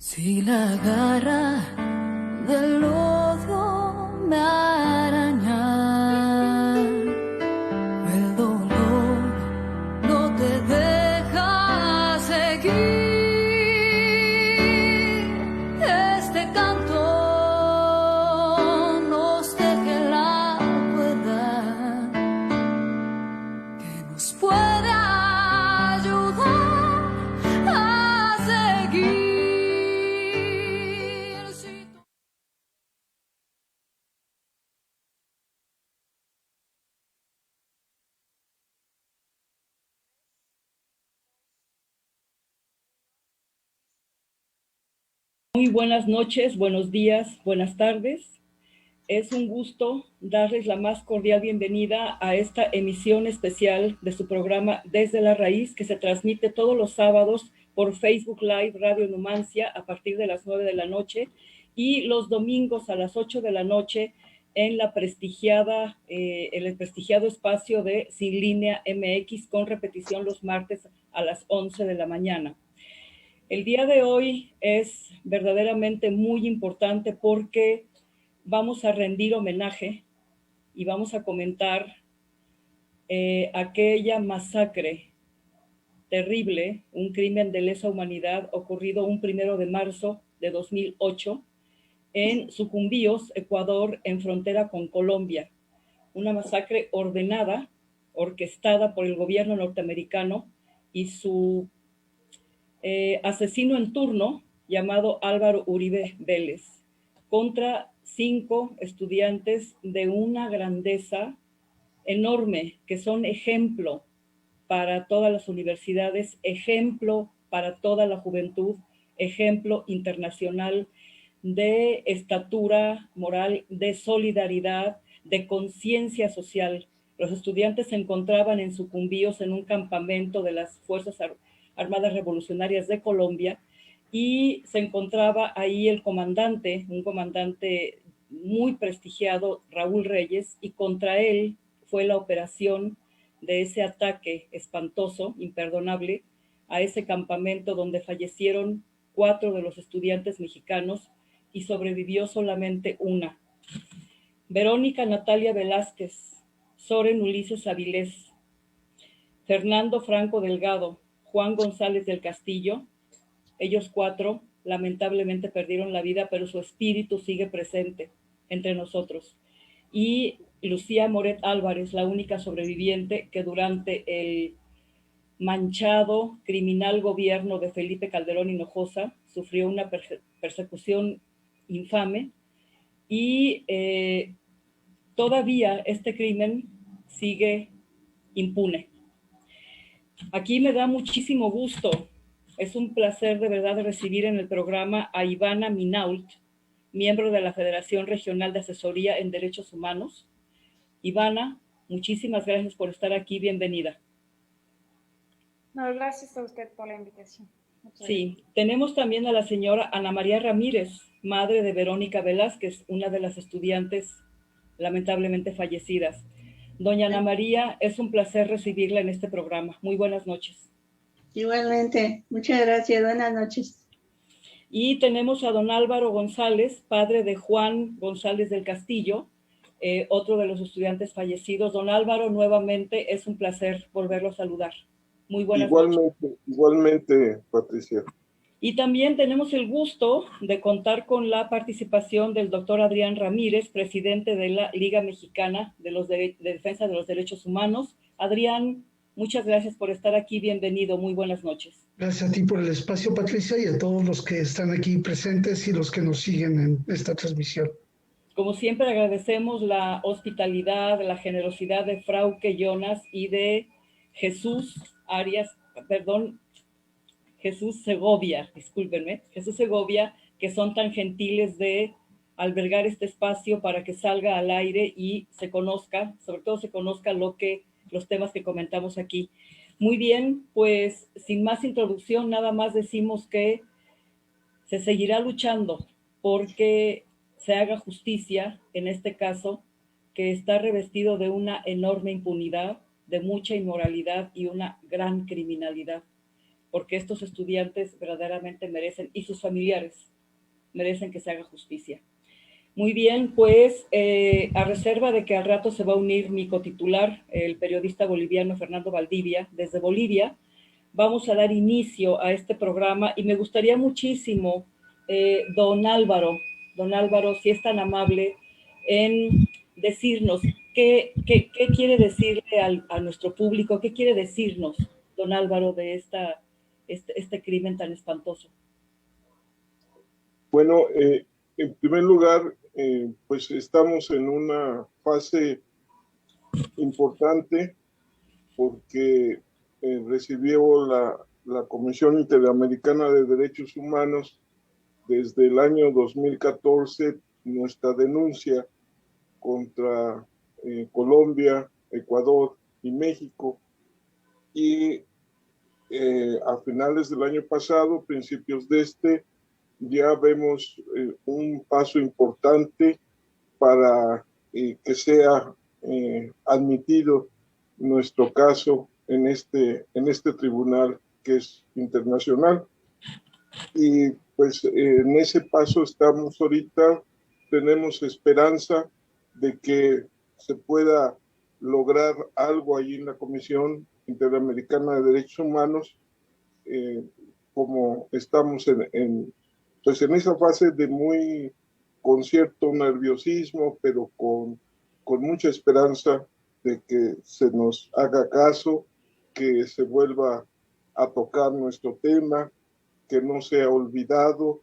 Si la garra del odio me araña, el dolor no te deja seguir. Este canto nos deje la cuerda que nos pueda ayudar a seguir. Muy buenas noches, buenos días, buenas tardes. Es un gusto darles la más cordial bienvenida a esta emisión especial de su programa Desde la Raíz, que se transmite todos los sábados por Facebook Live Radio Numancia a partir de las 9 de la noche y los domingos a las 8 de la noche en el prestigiado espacio de Sin Línea MX, con repetición los martes a las 11 de la mañana. El día de hoy es verdaderamente muy importante porque vamos a rendir homenaje y vamos a comentar aquella masacre terrible, un crimen de lesa humanidad ocurrido un 1 de marzo de 2008 en Sucumbíos, Ecuador, en frontera con Colombia. Una masacre ordenada, orquestada por el gobierno norteamericano y su asesino en turno llamado Álvaro Uribe Vélez, contra 5 estudiantes de una grandeza enorme, que son ejemplo para todas las universidades, ejemplo para toda la juventud, ejemplo internacional de estatura moral, de solidaridad, de conciencia social. Los estudiantes se encontraban en Sucumbíos, en un campamento de las Fuerzas Armadas Revolucionarias de Colombia, y se encontraba ahí el comandante, un comandante muy prestigiado, Raúl Reyes, y contra él fue la operación de ese ataque espantoso, imperdonable, a ese campamento donde fallecieron 4 de los estudiantes mexicanos y sobrevivió solamente una. Verónica Natalia Velázquez, Soren Ulises Avilés, Fernando Franco Delgado, Juan González del Castillo, ellos 4 lamentablemente perdieron la vida, pero su espíritu sigue presente entre nosotros. Y Lucía Moret Álvarez, la única sobreviviente que durante el manchado, criminal gobierno de Felipe Calderón Hinojosa sufrió una persecución infame y todavía este crimen sigue impune. Aquí me da muchísimo gusto, es un placer de verdad recibir en el programa a Ivana Minault, miembro de la Federación Regional de Asesoría en Derechos Humanos. Ivana, muchísimas gracias por estar aquí, bienvenida. No, gracias a usted por la invitación. Sí, tenemos también a la señora Ana María Ramírez, madre de Verónica Velázquez, una de las estudiantes lamentablemente fallecidas. Doña Ana María, es un placer recibirla en este programa. Muy buenas noches. Igualmente, muchas gracias, buenas noches. Y tenemos a don Álvaro González, padre de Juan González del Castillo, otro de los estudiantes fallecidos. Don Álvaro, nuevamente es un placer volverlo a saludar. Muy buenas noches. Igualmente, Patricia. Y también tenemos el gusto de contar con la participación del doctor Adrián Ramírez, presidente de la Liga Mexicana de Defensa de los Derechos Humanos. Adrián, muchas gracias por estar aquí, bienvenido, muy buenas noches. Gracias a ti por el espacio, Patricia, y a todos los que están aquí presentes y los que nos siguen en esta transmisión. Como siempre, agradecemos la hospitalidad, la generosidad de Frauke Jonas y de Jesús Segovia, discúlpenme, Jesús Segovia, que son tan gentiles de albergar este espacio para que salga al aire y se conozca, sobre todo se conozca los temas que comentamos aquí. Muy bien, pues sin más introducción, nada más decimos que se seguirá luchando porque se haga justicia en este caso, que está revestido de una enorme impunidad, de mucha inmoralidad y una gran criminalidad. porque estos estudiantes verdaderamente merecen, y sus familiares merecen que se haga justicia. Muy bien, pues a reserva de que al rato se va a unir mi cotitular, el periodista boliviano Fernando Valdivia, desde Bolivia, vamos a dar inicio a este programa y me gustaría muchísimo, don Álvaro, si es tan amable, en decirnos qué quiere decirle a nuestro público, qué quiere decirnos, don Álvaro, de este crimen tan espantoso. Bueno, en primer lugar, pues estamos en una fase importante porque recibió la Comisión Interamericana de Derechos Humanos desde el año 2014 nuestra denuncia contra Colombia, Ecuador y México. Y a finales del año pasado, principios de este, ya vemos un paso importante para que sea admitido nuestro caso en este tribunal que es internacional. Y pues en ese paso estamos ahorita, tenemos esperanza de que se pueda lograr algo ahí en la Comisión Interamericana de Derechos Humanos, como estamos pues en esa fase de muy con cierto nerviosismo, pero con mucha esperanza de que se nos haga caso, que se vuelva a tocar nuestro tema, que no sea olvidado,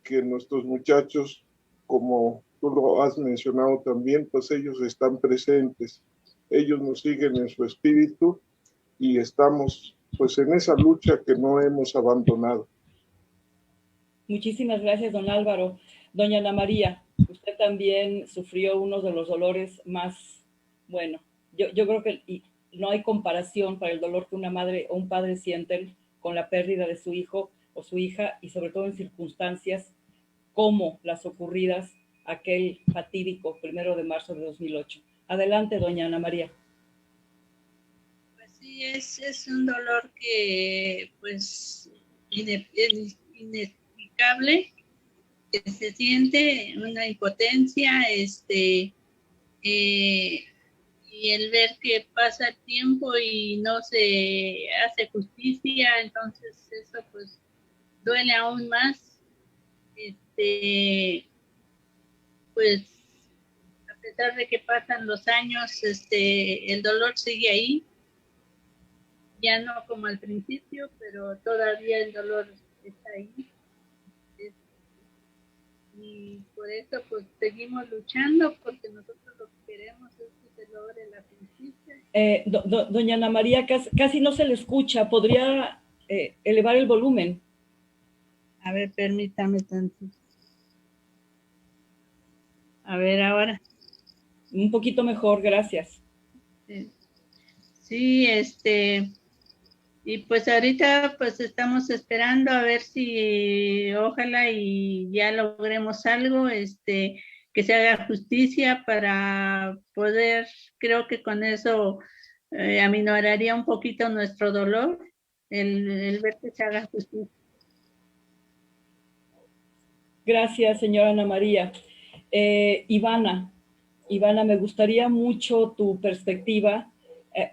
que nuestros muchachos, como tú lo has mencionado también, pues ellos están presentes, ellos nos siguen en su espíritu y estamos pues en esa lucha que no hemos abandonado. Muchísimas gracias, don Álvaro. Doña Ana María, usted también sufrió uno de los dolores más, bueno, yo creo que no hay comparación para el dolor que una madre o un padre sienten con la pérdida de su hijo o su hija, y sobre todo en circunstancias como las ocurridas aquel fatídico 1 de marzo de 2008. Adelante, doña Ana María. Pues sí, es un dolor que pues inexplicable, que se siente una impotencia, y el ver que pasa el tiempo y no se hace justicia, entonces eso pues duele aún más. Pues a pesar de que pasan los años, el dolor sigue ahí, ya no como al principio, pero todavía el dolor está ahí. Y por eso pues seguimos luchando, porque nosotros lo que queremos es que se logre la justicia. Doña Ana María, casi no se le escucha. ¿Podría elevar el volumen? A ver, permítame tantito. A ver, ahora. Un poquito mejor, gracias. Sí, y pues ahorita pues estamos esperando a ver si ojalá y ya logremos algo, que se haga justicia para poder, creo que con eso aminoraría un poquito nuestro dolor, el ver que se haga justicia. Gracias, señora Ana María. Ivana, me gustaría mucho tu perspectiva.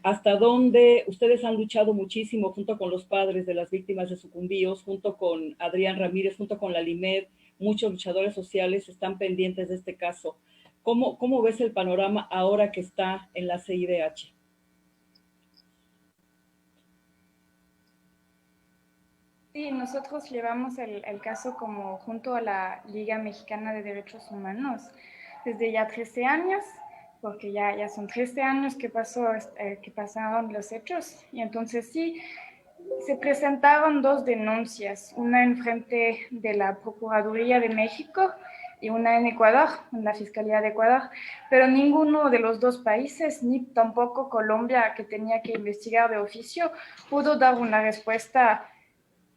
Hasta dónde ustedes han luchado muchísimo junto con los padres de las víctimas de Sucumbíos, junto con Adrián Ramírez, junto con la LIMED, muchos luchadores sociales están pendientes de este caso. ¿Cómo ves el panorama ahora que está en la CIDH? Sí, nosotros llevamos el caso como junto a la Liga Mexicana de Derechos Humanos desde ya 13 años, porque ya son 13 años que pasaron los hechos. Y entonces sí, se presentaron 2 denuncias, una en frente de la Procuraduría de México y una en Ecuador, en la Fiscalía de Ecuador, pero ninguno de los 2 países, ni tampoco Colombia, que tenía que investigar de oficio, pudo dar una respuesta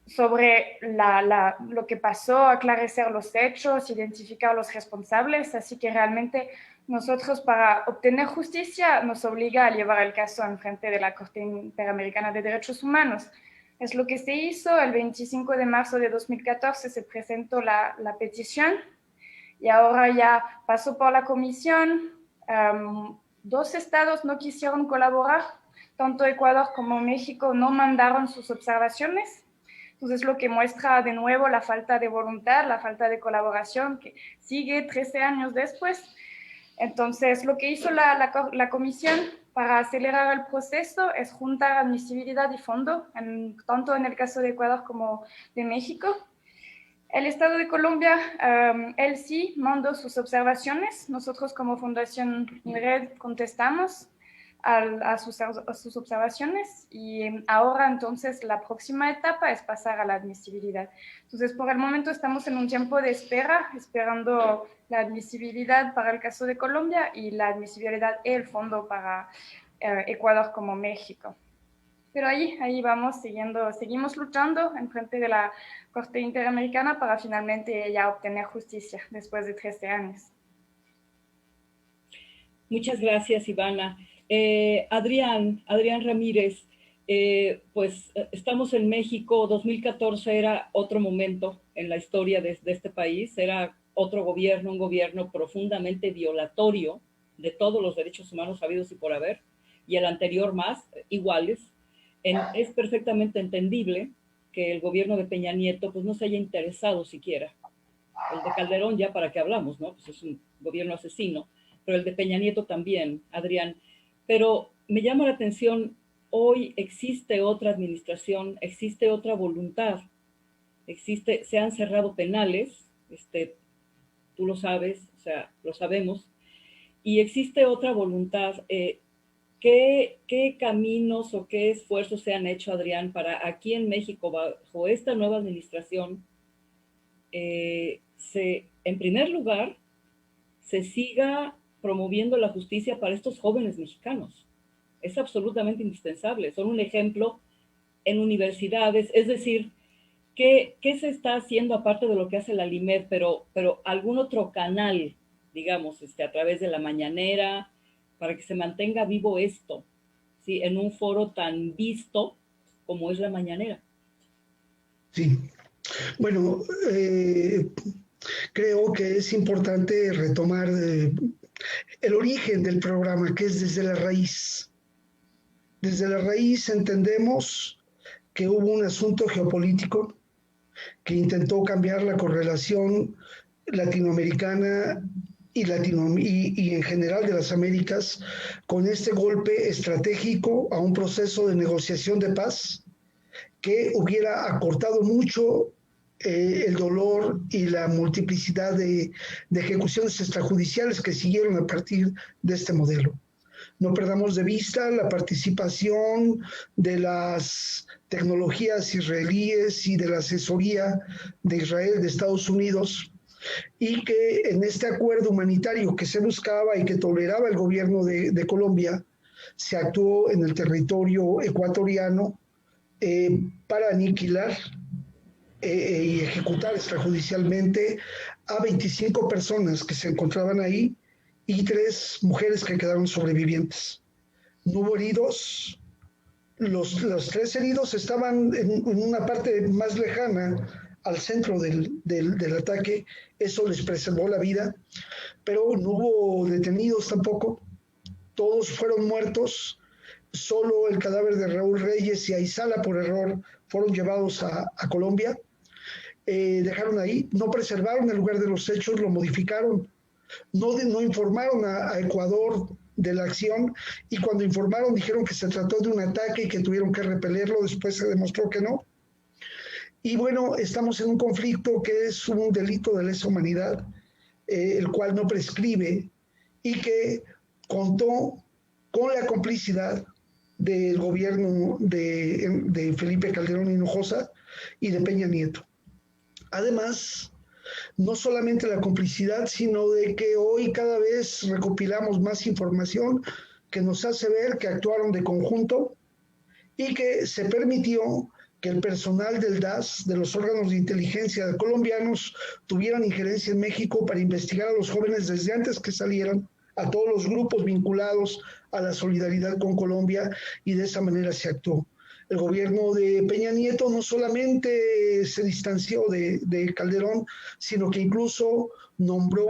sobre lo que pasó, aclarecer los hechos, identificar los responsables. Así que realmente nosotros, para obtener justicia, nos obliga a llevar el caso en frente de la Corte Interamericana de Derechos Humanos. Es lo que se hizo. El 25 de marzo de 2014 se presentó la petición y ahora ya pasó por la comisión. 2 estados no quisieron colaborar, tanto Ecuador como México no mandaron sus observaciones. Entonces, lo que muestra de nuevo la falta de voluntad, la falta de colaboración que sigue 13 años después. Entonces, lo que hizo la comisión para acelerar el proceso es juntar admisibilidad y fondo, tanto en el caso de Ecuador como de México. El Estado de Colombia, él sí mandó sus observaciones. Nosotros como Fundación INRED contestamos a sus observaciones y ahora entonces la próxima etapa es pasar a la admisibilidad. Entonces, por el momento estamos en un tiempo de espera, esperando la admisibilidad para el caso de Colombia y la admisibilidad y el fondo para Ecuador como México. Pero ahí vamos, seguimos luchando en frente de la Corte Interamericana para finalmente ya obtener justicia después de 13 años. Muchas gracias, Ivana. Adrián Ramírez, pues estamos en México. 2014 era otro momento en la historia de este país, era otro gobierno, un gobierno profundamente violatorio de todos los derechos humanos habidos y por haber, y el anterior más, iguales. Es perfectamente entendible que el gobierno de Peña Nieto pues no se haya interesado siquiera. El de Calderón ya para qué hablamos, ¿no? Pues es un gobierno asesino, pero el de Peña Nieto también, Adrián. Pero me llama la atención, hoy existe otra administración, existe otra voluntad, se han cerrado penales, tú lo sabes, o sea, lo sabemos, y existe otra voluntad. ¿Qué caminos o qué esfuerzos se han hecho, Adrián, para aquí en México, bajo esta nueva administración, en primer lugar, se siga promoviendo la justicia para estos jóvenes mexicanos? Es absolutamente indispensable. Son un ejemplo en universidades. Es decir, ¿qué se está haciendo aparte de lo que hace la LIMED, pero algún otro canal, digamos, a través de la mañanera, para que se mantenga vivo esto, ¿sí?, en un foro tan visto como es la mañanera? Sí. Bueno, creo que es importante retomar el origen del programa, que es desde la raíz. Desde la raíz entendemos que hubo un asunto geopolítico que intentó cambiar la correlación latinoamericana y en general de las Américas, con este golpe estratégico a un proceso de negociación de paz que hubiera acortado mucho el dolor y la multiplicidad de ejecuciones extrajudiciales que siguieron a partir de este modelo. No perdamos de vista la participación de las tecnologías israelíes y de la asesoría de Israel, de Estados Unidos, y que en este acuerdo humanitario que se buscaba y que toleraba el gobierno de Colombia, se actuó en el territorio ecuatoriano para aniquilar y ejecutar extrajudicialmente a 25 personas que se encontraban ahí y 3 mujeres que quedaron sobrevivientes. No hubo heridos. Los 3 heridos estaban en una parte más lejana al centro del ataque. Eso les preservó la vida, pero no hubo detenidos tampoco. Todos fueron muertos. Solo el cadáver de Raúl Reyes y Aizala, por error, fueron llevados a Colombia. Dejaron ahí, no preservaron el lugar de los hechos, lo modificaron. No informaron a Ecuador de la acción, y cuando informaron dijeron que se trató de un ataque y que tuvieron que repelerlo. Después se demostró que no. Y bueno, estamos en un conflicto que es un delito de lesa humanidad, el cual no prescribe y que contó con la complicidad del gobierno de Felipe Calderón Hinojosa y de Peña Nieto. Además, no solamente la complicidad, sino de que hoy cada vez recopilamos más información que nos hace ver que actuaron de conjunto y que se permitió que el personal del DAS, de los órganos de inteligencia colombianos, tuvieran injerencia en México para investigar a los jóvenes desde antes que salieran, a todos los grupos vinculados a la solidaridad con Colombia, y de esa manera se actuó. El gobierno de Peña Nieto no solamente se distanció de Calderón, sino que incluso nombró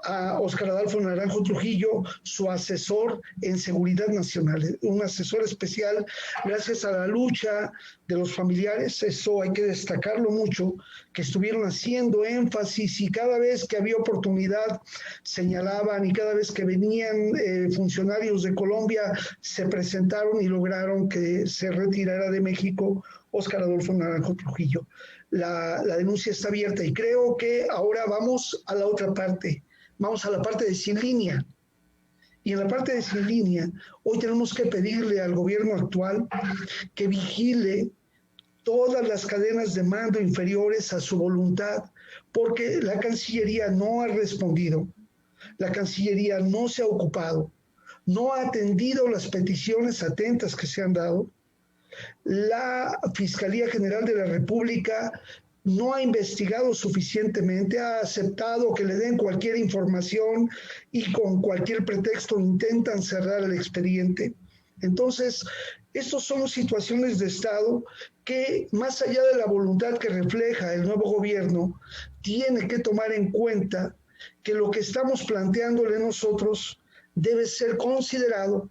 a Óscar Adolfo Naranjo Trujillo su asesor en seguridad nacional, un asesor especial gracias a la lucha de los familiares. Eso hay que destacarlo mucho, que estuvieron haciendo énfasis y cada vez que había oportunidad señalaban, y cada vez que venían funcionarios de Colombia se presentaron y lograron que se retirara de México Óscar Adolfo Naranjo Trujillo. La denuncia está abierta y creo que ahora vamos a la otra parte. Vamos a la parte de Sin Línea. Y en la parte de Sin Línea, hoy tenemos que pedirle al gobierno actual que vigile todas las cadenas de mando inferiores a su voluntad, porque la Cancillería no ha respondido, la Cancillería no se ha ocupado, no ha atendido las peticiones atentas que se han dado. La Fiscalía General de la República no ha investigado suficientemente, ha aceptado que le den cualquier información y con cualquier pretexto intentan cerrar el expediente. Entonces, estas son situaciones de Estado que, más allá de la voluntad que refleja el nuevo gobierno, tiene que tomar en cuenta que lo que estamos planteándole nosotros debe ser considerado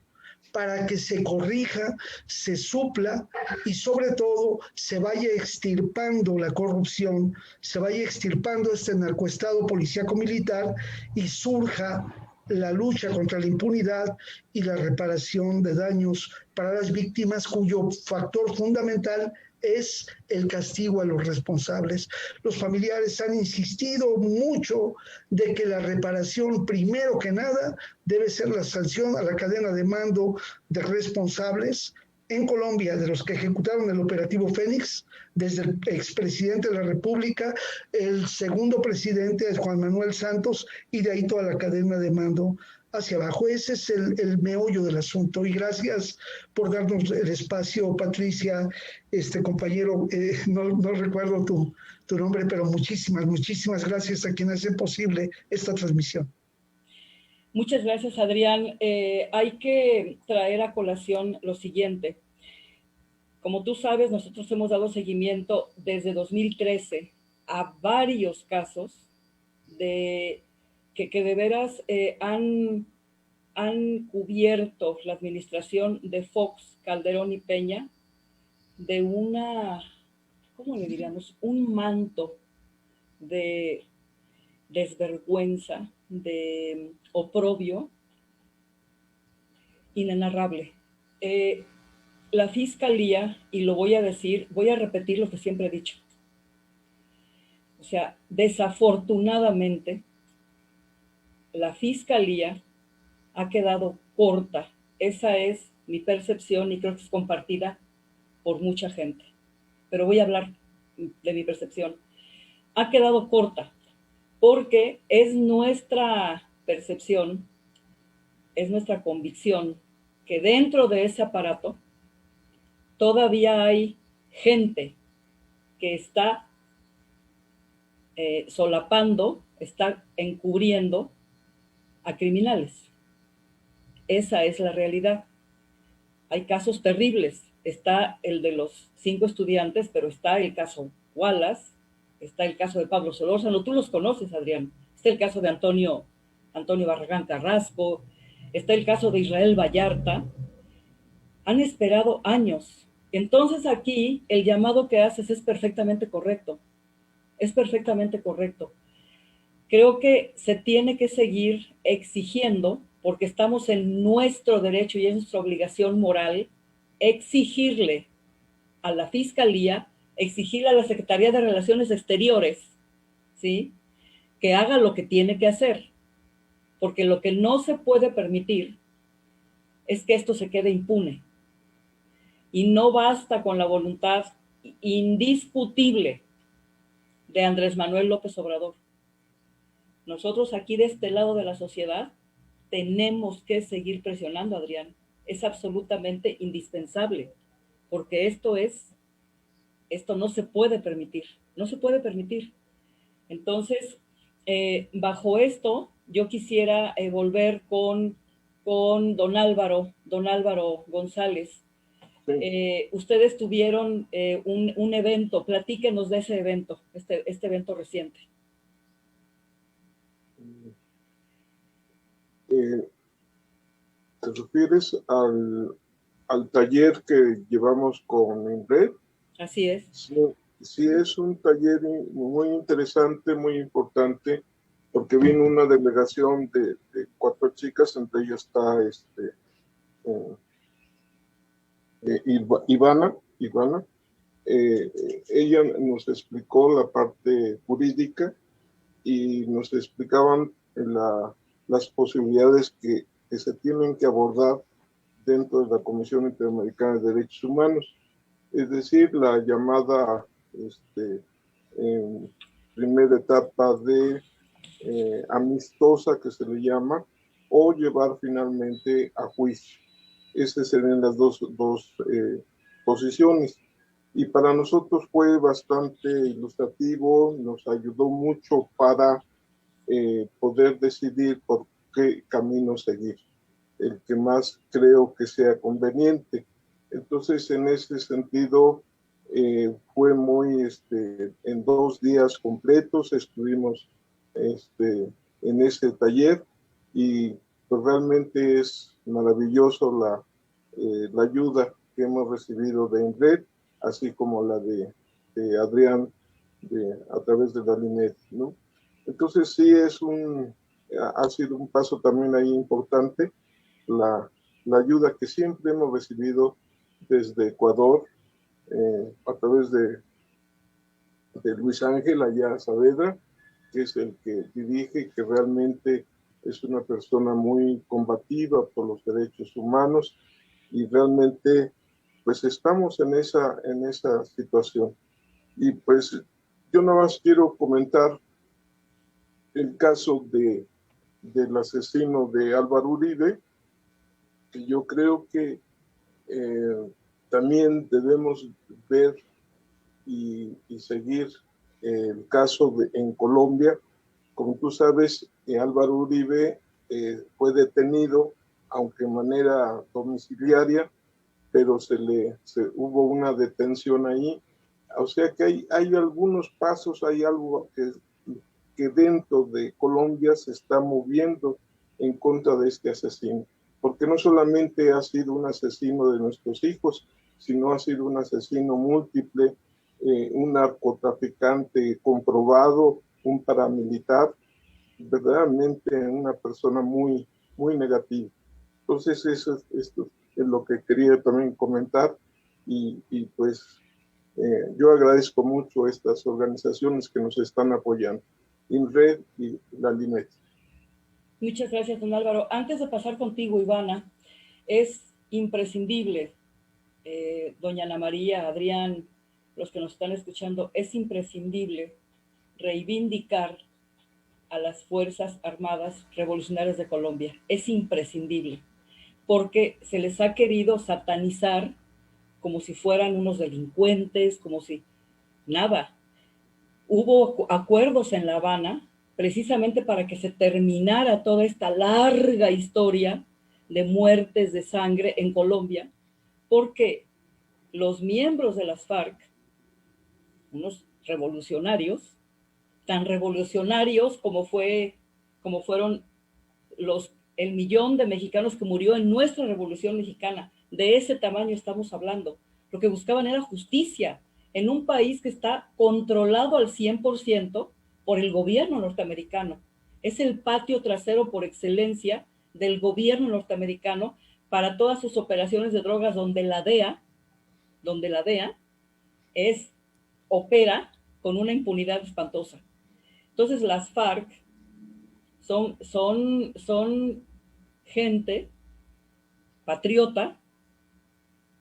para que se corrija, se supla y sobre todo se vaya extirpando la corrupción, se vaya extirpando este narcoestado policíaco militar y surja la lucha contra la impunidad y la reparación de daños para las víctimas, cuyo factor fundamental es el castigo a los responsables. Los familiares han insistido mucho de que la reparación, primero que nada, debe ser la sanción a la cadena de mando de responsables en Colombia, de los que ejecutaron el operativo Fénix, desde el expresidente de la República, el segundo presidente Juan Manuel Santos, y de ahí toda la cadena de mando hacia abajo. Ese es el meollo del asunto. Y gracias por darnos el espacio, Patricia, compañero, no recuerdo tu nombre, pero muchísimas gracias a quien hace posible esta transmisión. Muchas gracias, Adrián. Hay que traer a colación lo siguiente. Como tú sabes, nosotros hemos dado seguimiento desde 2013 a varios casos que de veras han cubierto la administración de Fox, Calderón y Peña de ¿cómo le diríamos? Un manto de desvergüenza, de oprobio inenarrable. La Fiscalía, y lo voy a decir, voy a repetir lo que siempre he dicho. O sea, desafortunadamente, la Fiscalía ha quedado corta. Esa es mi percepción y creo que es compartida por mucha gente. Pero voy a hablar de mi percepción. Ha quedado corta porque es nuestra percepción, es nuestra convicción que dentro de ese aparato todavía hay gente que está solapando, está encubriendo a criminales. Esa es la realidad. Hay casos terribles. Está el de los 5 estudiantes, pero está el caso Wallace, está el caso de Pablo Solórzano, tú los conoces, Adrián. Está el caso de Antonio Barragán Carrasco, está el caso de Israel Vallarta. Han esperado años. Entonces aquí el llamado que haces es perfectamente correcto. Es perfectamente correcto. Creo que se tiene que seguir exigiendo, porque estamos en nuestro derecho y es nuestra obligación moral, exigirle a la Fiscalía, exigirle a la Secretaría de Relaciones Exteriores, ¿sí?, que haga lo que tiene que hacer. Porque lo que no se puede permitir es que esto se quede impune. Y no basta con la voluntad indiscutible de Andrés Manuel López Obrador. Nosotros aquí de este lado de la sociedad tenemos que seguir presionando, Adrián. Es absolutamente indispensable, porque esto no se puede permitir, no se puede permitir. Entonces, bajo esto, yo quisiera volver con don Álvaro González. Ustedes tuvieron un evento, platíquenos de ese evento, este evento reciente. ¿Te refieres al taller que llevamos con INRED? Así es. Sí, es un taller muy interesante, muy importante, porque vino una delegación de 4 chicas, entre ellas está Ivana. Ella nos explicó la parte jurídica y nos explicaban las posibilidades que se tienen que abordar dentro de la Comisión Interamericana de Derechos Humanos, es decir, la llamada primera etapa de amistosa, que se le llama, o llevar finalmente a juicio. Esas serían las dos posiciones. Y para nosotros fue bastante ilustrativo, nos ayudó mucho para poder decidir por qué camino seguir, el que más creo que sea conveniente. Entonces, en ese sentido, fue muy, en 2 días completos estuvimos en ese taller y pues realmente es maravilloso la ayuda que hemos recibido de INRED, así como la de Adrián a través de la LINED, ¿no? Entonces sí ha sido un paso también ahí importante, la ayuda que siempre hemos recibido desde Ecuador, a través de Luis Ángel allá Saavedra, que es el que dirige, que realmente es una persona muy combativa por los derechos humanos, y realmente pues estamos en esa situación. Y pues yo nada más quiero comentar el caso del asesino de Álvaro Uribe, que yo creo que también debemos ver y seguir el caso en Colombia. Como tú sabes, Álvaro Uribe fue detenido, aunque de manera domiciliaria, pero hubo una detención ahí. O sea que hay algunos pasos, hay algo que dentro de Colombia se está moviendo en contra de este asesino, porque no solamente ha sido un asesino de nuestros hijos, sino ha sido un asesino múltiple, un narcotraficante comprobado, un paramilitar, verdaderamente una persona muy, muy negativa. Entonces esto es lo que quería también comentar, y pues yo agradezco mucho a estas organizaciones que nos están apoyando, INRED y la LINED. Muchas gracias, don Álvaro. Antes de pasar contigo, Ivana, es imprescindible, doña Ana María, Adrián, los que nos están escuchando, es imprescindible reivindicar a las Fuerzas Armadas Revolucionarias de Colombia. Es imprescindible, porque se les ha querido satanizar como si fueran unos delincuentes, como si nada. Hubo acuerdos en La Habana precisamente para que se terminara toda esta larga historia de muertes, de sangre en Colombia, porque los miembros de las FARC, unos revolucionarios, tan revolucionarios como fueron el millón de mexicanos que murió en nuestra Revolución Mexicana, de ese tamaño estamos hablando. Lo que buscaban era justicia en un país que está controlado al 100% por el gobierno norteamericano. Es el patio trasero por excelencia del gobierno norteamericano para todas sus operaciones de drogas, donde la DEA opera con una impunidad espantosa. Entonces las FARC son gente patriota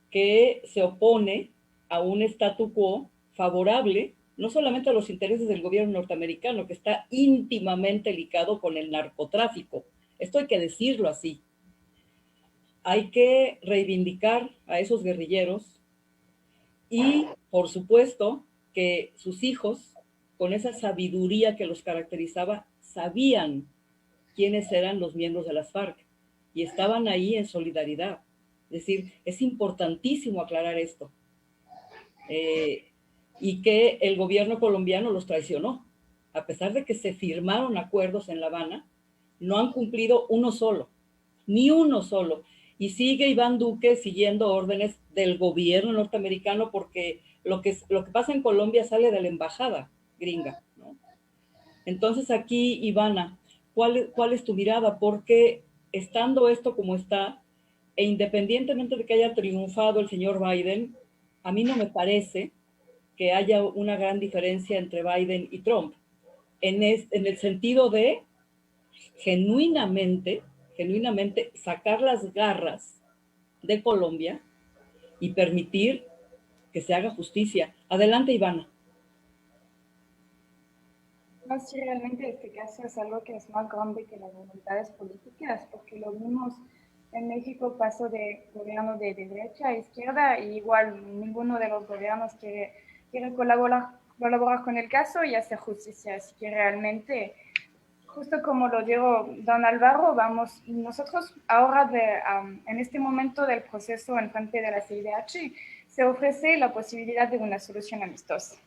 que se opone a un statu quo favorable no solamente a los intereses del gobierno norteamericano, que está íntimamente ligado con el narcotráfico. Esto hay que decirlo así. Hay que reivindicar a esos guerrilleros y, por supuesto, que sus hijos, con esa sabiduría que los caracterizaba, sabían quiénes eran los miembros de las FARC y estaban ahí en solidaridad. Es decir, es importantísimo aclarar esto. Y que el gobierno colombiano los traicionó. A pesar de que se firmaron acuerdos en La Habana, no han cumplido uno solo, ni uno solo. Y sigue Iván Duque siguiendo órdenes del gobierno norteamericano porque lo que pasa en Colombia sale de la embajada gringa, ¿no? Entonces aquí, Ivana, ¿cuál es tu mirada? Porque estando esto como está, e independientemente de que haya triunfado el señor Biden, a mí no me parece que haya una gran diferencia entre Biden y Trump, en el sentido de genuinamente sacar las garras de Colombia y permitir que se haga justicia. Adelante, Ivana. No, sí, realmente este caso es algo que es más grande que las voluntades políticas, porque lo vimos en México, pasó de gobierno de derecha a izquierda, y igual ninguno de los gobiernos quiere colaborar con el caso y hacer justicia. Así que realmente, justo como lo dijo don Álvaro, nosotros ahora en este momento del proceso en frente de la CIDH, se ofrece la posibilidad de una solución amistosa.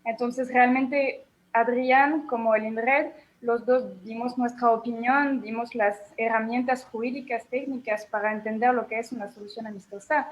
Entonces, realmente, Adrián, como el INRED, los dos dimos nuestra opinión, dimos las herramientas jurídicas, técnicas para entender lo que es una solución amistosa,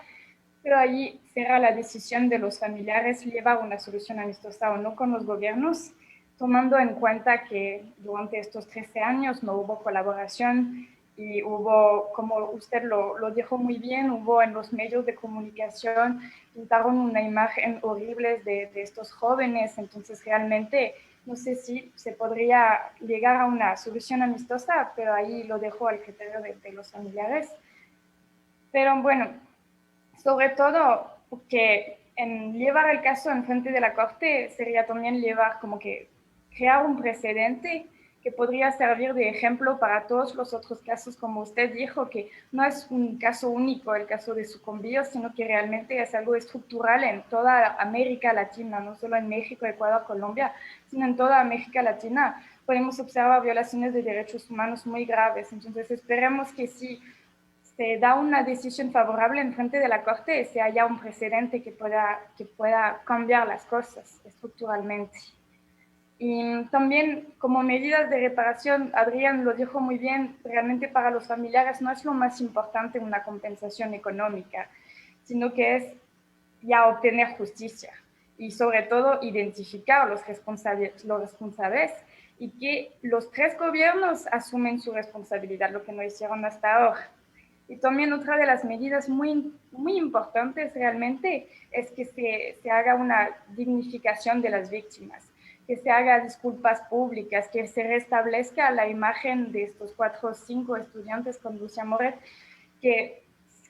pero allí será la decisión de los familiares llevar una solución amistosa o no con los gobiernos, tomando en cuenta que durante estos 13 años no hubo colaboración y hubo, como usted lo dijo muy bien, hubo en los medios de comunicación, pintaron una imagen horrible de estos jóvenes. Entonces realmente no sé si se podría llegar a una solución amistosa, pero ahí lo dejo al criterio de los familiares. Pero bueno, sobre todo porque en llevar el caso en frente de la Corte sería también llevar como que crear un precedente que podría servir de ejemplo para todos los otros casos, como usted dijo, que no es un caso único el caso de Sucumbío, sino que realmente es algo estructural en toda América Latina, no solo en México, Ecuador, Colombia, sino en toda América Latina. Podemos observar violaciones de derechos humanos muy graves. Entonces esperemos que sí se da una decisión favorable en frente de la Corte, se haya un precedente que pueda cambiar las cosas estructuralmente. Y también como medidas de reparación, Adrián lo dijo muy bien, realmente para los familiares no es lo más importante una compensación económica, sino que es ya obtener justicia y sobre todo identificar los responsables y que los tres gobiernos asumen su responsabilidad, lo que no hicieron hasta ahora. Y también otra de las medidas muy, muy importantes realmente es que se haga una dignificación de las víctimas, que se haga disculpas públicas, que se restablezca la imagen de estos 4 o 5 estudiantes con Lucia Moret, que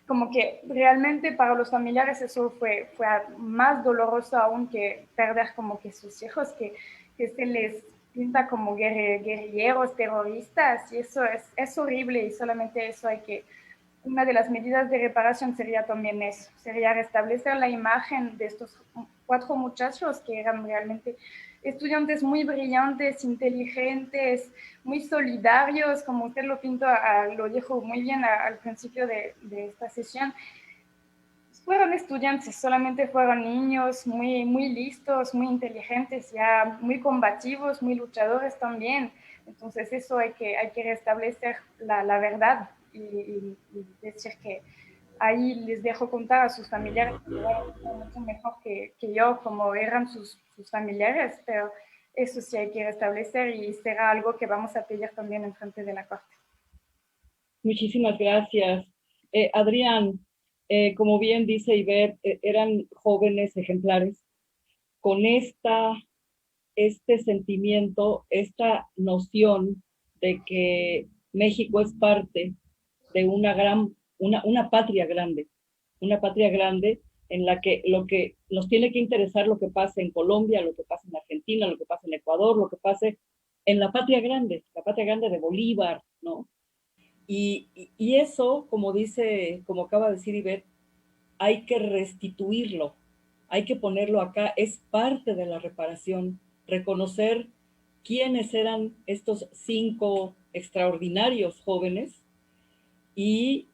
como que realmente para los familiares eso fue más doloroso aún que perder como que sus hijos, que se les pinta como guerrilleros, terroristas, y eso es horrible, y solamente eso hay que... Una de las medidas de reparación sería también eso, sería restablecer la imagen de estos 4 muchachos que eran realmente estudiantes muy brillantes, inteligentes, muy solidarios, como usted lo pintó, lo dijo muy bien al principio de esta sesión. Fueron estudiantes, solamente fueron niños muy, muy listos, muy inteligentes, ya muy combativos, muy luchadores también. Entonces eso hay que restablecer la verdad y decir que ahí les dejo contar a sus familiares, que mucho mejor que yo, como eran sus familiares, pero eso sí hay que restablecer y será algo que vamos a pedir también en frente de la Corte. Muchísimas gracias. Adrián, como bien dice Iber, eran jóvenes ejemplares con este sentimiento, esta noción de que México es parte de una patria grande en la que lo que nos tiene que interesar lo que pase en Colombia, lo que pasa en Argentina, lo que pasa en Ecuador, lo que pase en la patria grande de Bolívar, ¿no? Y eso, como acaba de decir Ivette, hay que restituirlo, hay que ponerlo acá, es parte de la reparación, reconocer quiénes eran estos 5 extraordinarios jóvenes y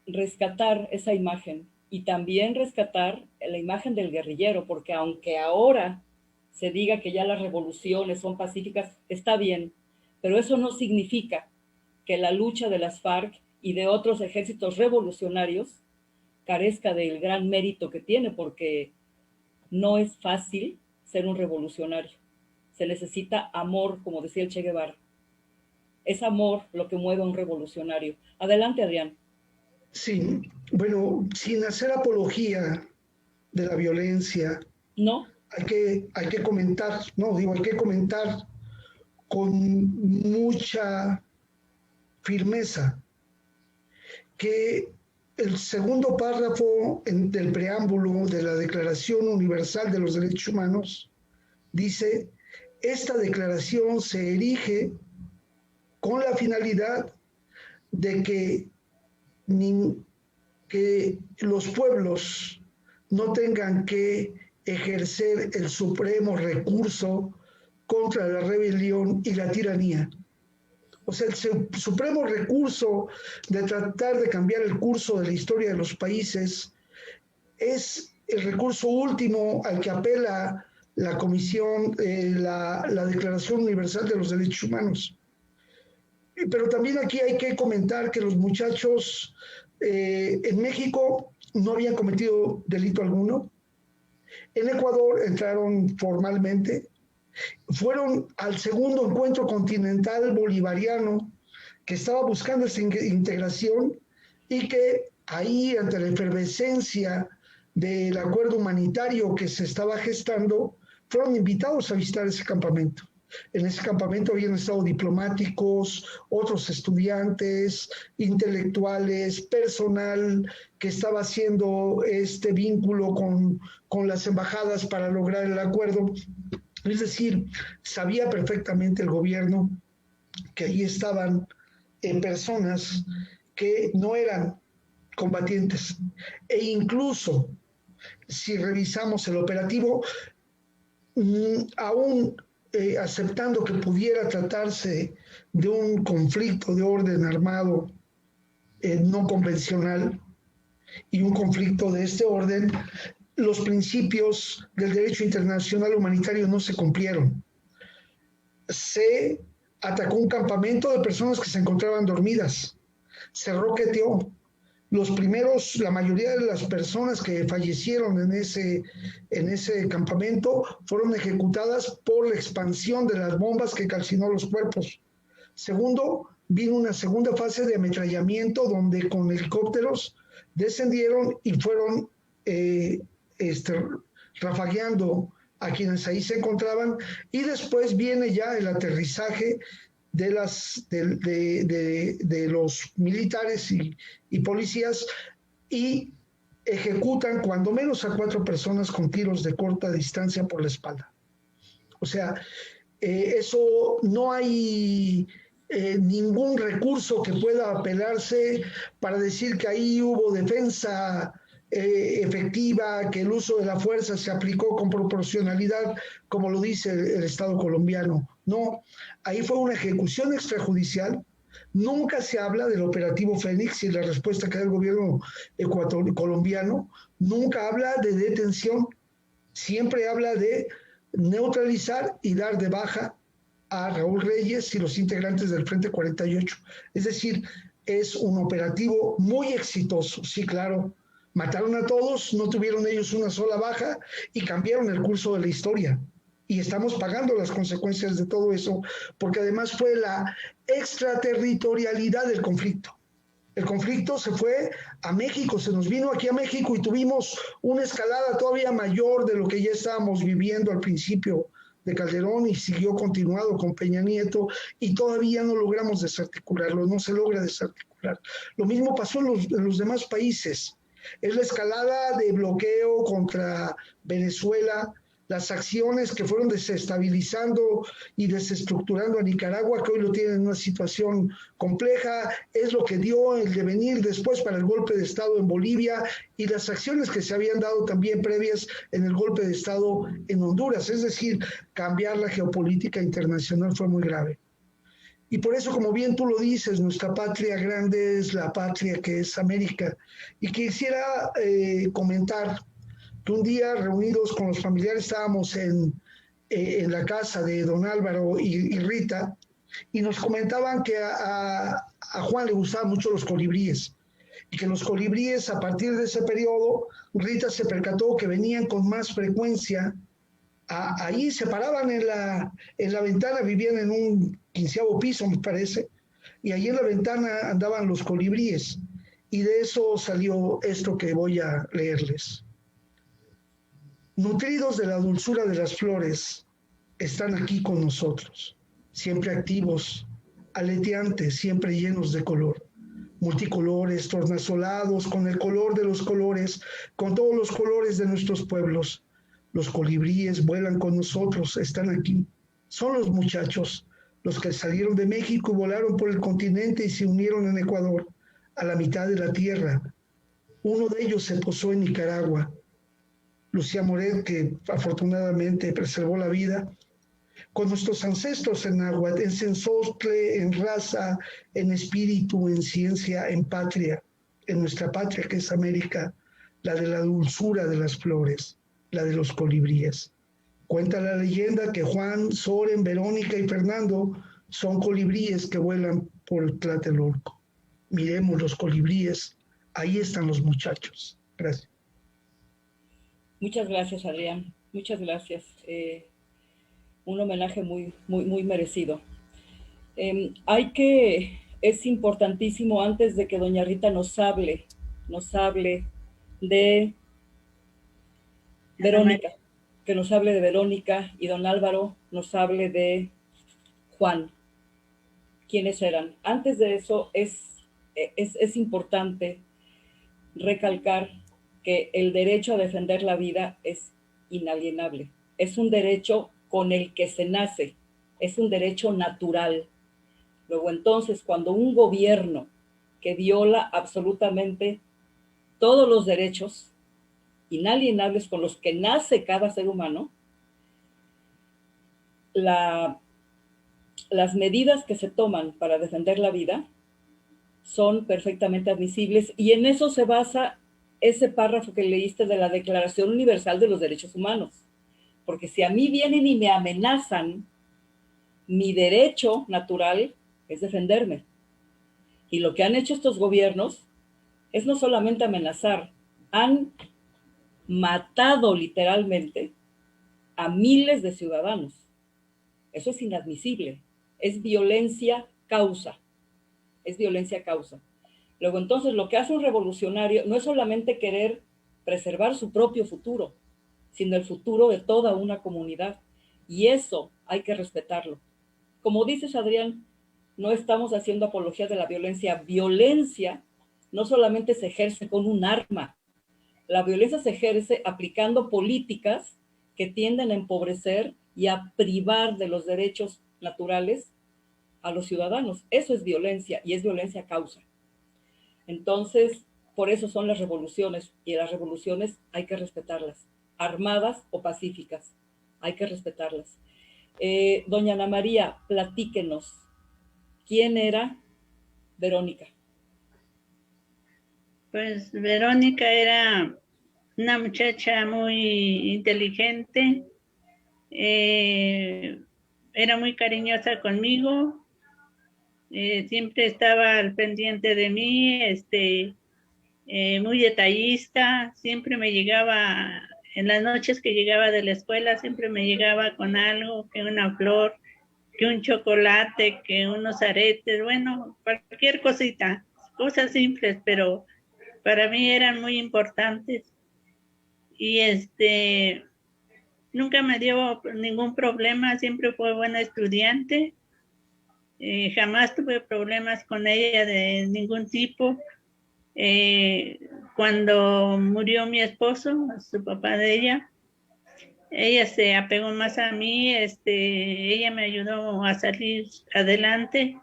rescatar esa imagen y también rescatar la imagen del guerrillero, porque aunque ahora se diga que ya las revoluciones son pacíficas, está bien, pero eso no significa que la lucha de las FARC y de otros ejércitos revolucionarios carezca del gran mérito que tiene, porque no es fácil ser un revolucionario. Se necesita amor, como decía el Che Guevara. Es amor lo que mueve a un revolucionario. Adelante, Adrián. Sí, bueno, sin hacer apología de la violencia, no, hay que comentar, hay que comentar con mucha firmeza que el segundo párrafo del preámbulo de la Declaración Universal de los Derechos Humanos dice: esta declaración se erige con la finalidad de que los pueblos no tengan que ejercer el supremo recurso contra la rebelión y la tiranía. O sea, el supremo recurso de tratar de cambiar el curso de la historia de los países es el recurso último al que apela la Comisión, la Declaración Universal de los Derechos Humanos. Pero también aquí hay que comentar que los muchachos en México no habían cometido delito alguno. En Ecuador entraron formalmente. Fueron al segundo encuentro continental bolivariano que estaba buscando esa integración y que ahí, ante la efervescencia del acuerdo humanitario que se estaba gestando, fueron invitados a visitar ese campamento. En ese campamento habían estado diplomáticos, otros estudiantes, intelectuales, personal que estaba haciendo este vínculo con las embajadas para lograr el acuerdo. Es decir, sabía perfectamente el gobierno que ahí estaban personas que no eran combatientes. E incluso, si revisamos el operativo, aún aceptando que pudiera tratarse de un conflicto de orden armado no convencional y un conflicto de este orden, los principios del derecho internacional humanitario no se cumplieron. Se atacó un campamento de personas que se encontraban dormidas, se roqueteó. La mayoría de las personas que fallecieron en ese campamento fueron ejecutadas por la expansión de las bombas que calcinó los cuerpos. Segundo, vino una segunda fase de ametrallamiento donde con helicópteros descendieron y fueron rafagueando a quienes ahí se encontraban, y después viene ya el aterrizaje de los militares y policías, y ejecutan cuando menos a 4 personas con tiros de corta distancia por la espalda. O sea, eso no hay ningún recurso que pueda apelarse para decir que ahí hubo defensa efectiva, que el uso de la fuerza se aplicó con proporcionalidad, como lo dice el Estado colombiano. No, ahí fue una ejecución extrajudicial. Nunca se habla del operativo Fénix y la respuesta que da el gobierno colombiano. Nunca habla de detención. Siempre habla de neutralizar y dar de baja a Raúl Reyes y los integrantes del Frente 48. Es decir, es un operativo muy exitoso. Sí, claro. Mataron a todos, no tuvieron ellos una sola baja y cambiaron el curso de la historia. Y estamos pagando las consecuencias de todo eso, porque además fue la extraterritorialidad del conflicto. El conflicto se fue a México, se nos vino aquí a México y tuvimos una escalada todavía mayor de lo que ya estábamos viviendo al principio de Calderón, y siguió continuado con Peña Nieto, y todavía no logramos desarticularlo, no se logra desarticular. Lo mismo pasó en los demás países. Es la escalada de bloqueo contra Venezuela, las acciones que fueron desestabilizando y desestructurando a Nicaragua, que hoy lo tiene en una situación compleja, es lo que dio el devenir después para el golpe de Estado en Bolivia, y las acciones que se habían dado también previas en el golpe de Estado en Honduras. Es decir, cambiar la geopolítica internacional fue muy grave. Y por eso, como bien tú lo dices, nuestra patria grande es la patria que es América. Y quisiera comentar que un día reunidos con los familiares estábamos en la casa de don Álvaro y Rita, y nos comentaban que a Juan le gustaban mucho los colibríes, y que los colibríes, a partir de ese periodo, Rita se percató que venían con más frecuencia. Ahí se paraban en la ventana, vivían en un 15º piso, me parece, y ahí en la ventana andaban los colibríes, y de eso salió esto que voy a leerles. Nutridos de la dulzura de las flores, están aquí con nosotros, siempre activos, aleteantes, siempre llenos de color, multicolores, tornasolados, con el color de los colores, con todos los colores de nuestros pueblos. Los colibríes vuelan con nosotros, están aquí. Son los muchachos, los que salieron de México y volaron por el continente y se unieron en Ecuador, a la mitad de la tierra. Uno de ellos se posó en Nicaragua. Lucía Moret, que afortunadamente preservó la vida, con nuestros ancestros en náhuatl, en Cenzostle, en raza, en espíritu, en ciencia, en patria, en nuestra patria que es América, la de la dulzura de las flores, la de los colibríes. Cuenta la leyenda que Juan, Soren, Verónica y Fernando son colibríes que vuelan por Tlatelolco. Miremos los colibríes, ahí están los muchachos. Gracias. Muchas gracias, Adrián. Muchas gracias. Un homenaje muy merecido. Es importantísimo, antes de que doña Rita nos hable de Verónica, que nos hable de Verónica, y don Álvaro nos hable de Juan, quiénes eran. Antes de eso, es importante recalcar que el derecho a defender la vida es inalienable. Es un derecho con el que se nace, es un derecho natural. Luego, entonces, cuando un gobierno que viola absolutamente todos los derechos inalienables con los que nace cada ser humano, las medidas que se toman para defender la vida son perfectamente admisibles, y en eso se basa ese párrafo que leíste de la Declaración Universal de los Derechos Humanos. Porque si a mí vienen y me amenazan, mi derecho natural es defenderme. Y lo que han hecho estos gobiernos es no solamente amenazar, han matado literalmente a miles de ciudadanos. Eso es inadmisible. Es violencia causa. Es violencia causa. Luego, entonces, lo que hace un revolucionario no es solamente querer preservar su propio futuro, sino el futuro de toda una comunidad. Y eso hay que respetarlo. Como dices, Adrián, no estamos haciendo apología de la violencia. Violencia no solamente se ejerce con un arma. La violencia se ejerce aplicando políticas que tienden a empobrecer y a privar de los derechos naturales a los ciudadanos. Eso es violencia, y es violencia causa. Entonces, por eso son las revoluciones, y las revoluciones hay que respetarlas, armadas o pacíficas, hay que respetarlas. Doña Ana María, platíquenos, ¿quién era Verónica? Pues Verónica era una muchacha muy inteligente, era muy cariñosa conmigo, siempre estaba al pendiente de mí, muy detallista, siempre me llegaba, en las noches que llegaba de la escuela, siempre me llegaba con algo, que una flor, que un chocolate, que unos aretes, bueno, cualquier cosita, cosas simples, pero para mí eran muy importantes. Y nunca me dio ningún problema, siempre fue buena estudiante. Jamás tuve problemas con ella de ningún tipo. Cuando murió mi esposo, su papá de ella se apegó más a mí, ella me ayudó a salir adelante.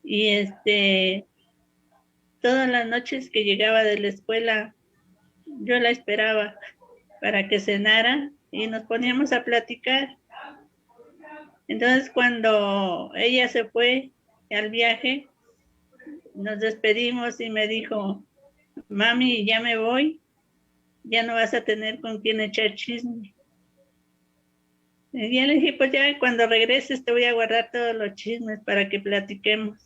Y todas las noches que llegaba de la escuela, yo la esperaba para que cenara y nos poníamos a platicar. Entonces, cuando ella se fue al viaje, nos despedimos y me dijo, mami, ya me voy, ya no vas a tener con quién echar chisme. Y ya le dije, pues ya cuando regreses te voy a guardar todos los chismes para que platiquemos.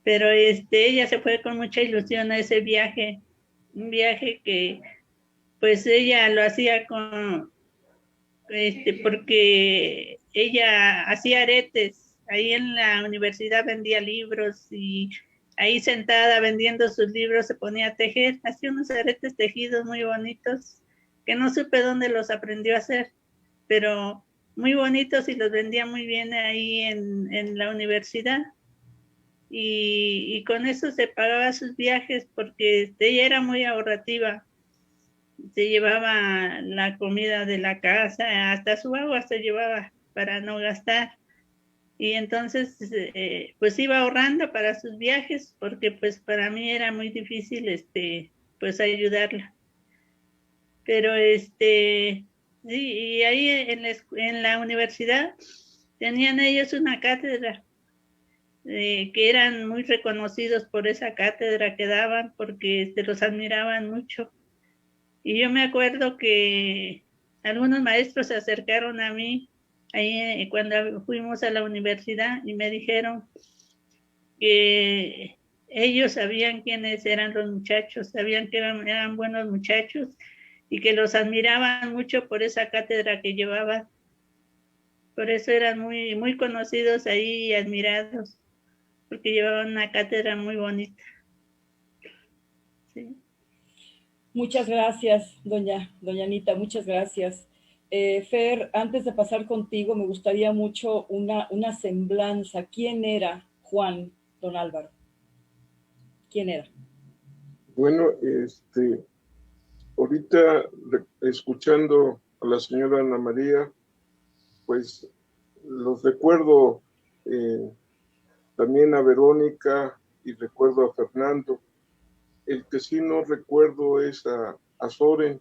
Pero ella se fue con mucha ilusión a ese viaje, un viaje que pues ella lo hacía con, porque ella hacía aretes, ahí en la universidad vendía libros y ahí sentada vendiendo sus libros se ponía a tejer, hacía unos aretes tejidos muy bonitos, que no supe dónde los aprendió a hacer, pero muy bonitos y los vendía muy bien ahí en la universidad. Y con eso se pagaba sus viajes porque ella era muy ahorrativa. Se llevaba la comida de la casa, hasta su agua se llevaba para no gastar. Y entonces, pues iba ahorrando para sus viajes porque pues para mí era muy difícil, pues ayudarla. Pero sí, y ahí en la universidad tenían ellos una cátedra que eran muy reconocidos por esa cátedra que daban porque los admiraban mucho. Y yo me acuerdo que algunos maestros se acercaron a mí ahí cuando fuimos a la universidad y me dijeron que ellos sabían quiénes eran los muchachos, sabían que eran buenos muchachos y que los admiraban mucho por esa cátedra que llevaban. Por eso eran muy, muy conocidos ahí y admirados, porque llevaban una cátedra muy bonita. Sí. Muchas gracias, doña Anita, muchas gracias. Fer, antes de pasar contigo, me gustaría mucho una semblanza. ¿Quién era Juan, don Álvaro? ¿Quién era? Bueno, ahorita escuchando a la señora Ana María, pues los recuerdo también a Verónica y recuerdo a Fernando. El que sí no recuerdo es a Soren,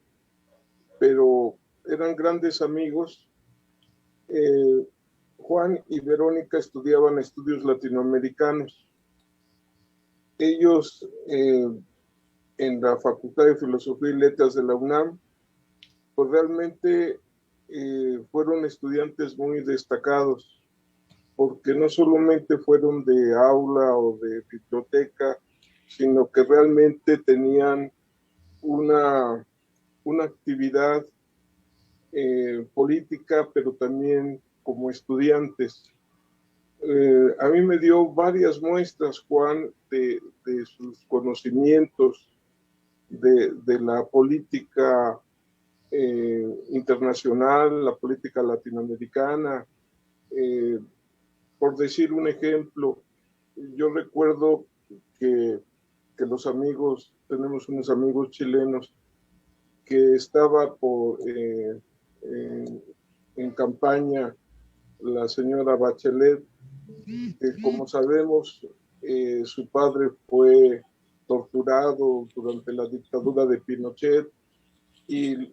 pero eran grandes amigos. Juan y Verónica estudiaban estudios latinoamericanos. Ellos en la Facultad de Filosofía y Letras de la UNAM, pues realmente fueron estudiantes muy destacados, porque no solamente fueron de aula o de biblioteca, sino que realmente tenían una actividad política, pero también como estudiantes. A mí me dio varias muestras, Juan, de sus conocimientos de la política internacional, la política latinoamericana. Por decir un ejemplo, yo recuerdo que los amigos, tenemos unos amigos chilenos que estaba en campaña la señora Bachelet, que como sabemos su padre fue torturado durante la dictadura de Pinochet y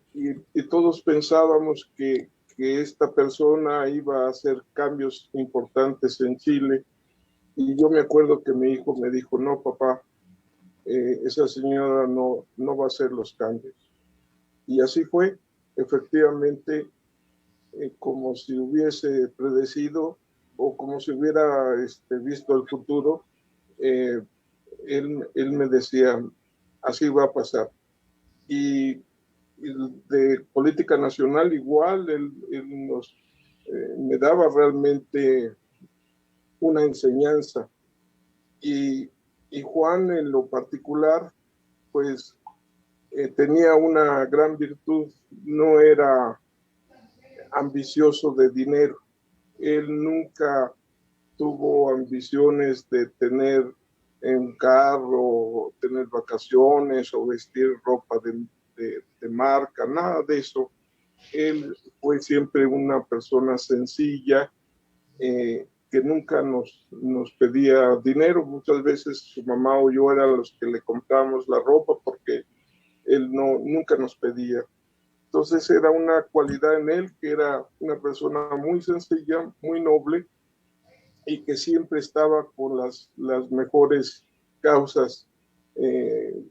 todos pensábamos que esta persona iba a hacer cambios importantes en Chile. Y yo me acuerdo que mi hijo me dijo, no, papá, esa señora no va a hacer los cambios. Y así fue, efectivamente, como si hubiese predecido o como si hubiera visto el futuro, él me decía, así va a pasar. Y de política nacional igual, él me daba realmente una enseñanza. Y Juan en lo particular, pues tenía una gran virtud, no era ambicioso de dinero. Él nunca tuvo ambiciones de tener un carro, tener vacaciones o vestir ropa de marca, nada de eso. Él fue siempre una persona sencilla, que nunca nos pedía dinero. Muchas veces su mamá o yo eran los que le comprábamos la ropa porque él nunca nos pedía. Entonces era una cualidad en él que era una persona muy sencilla, muy noble y que siempre estaba con las mejores causas.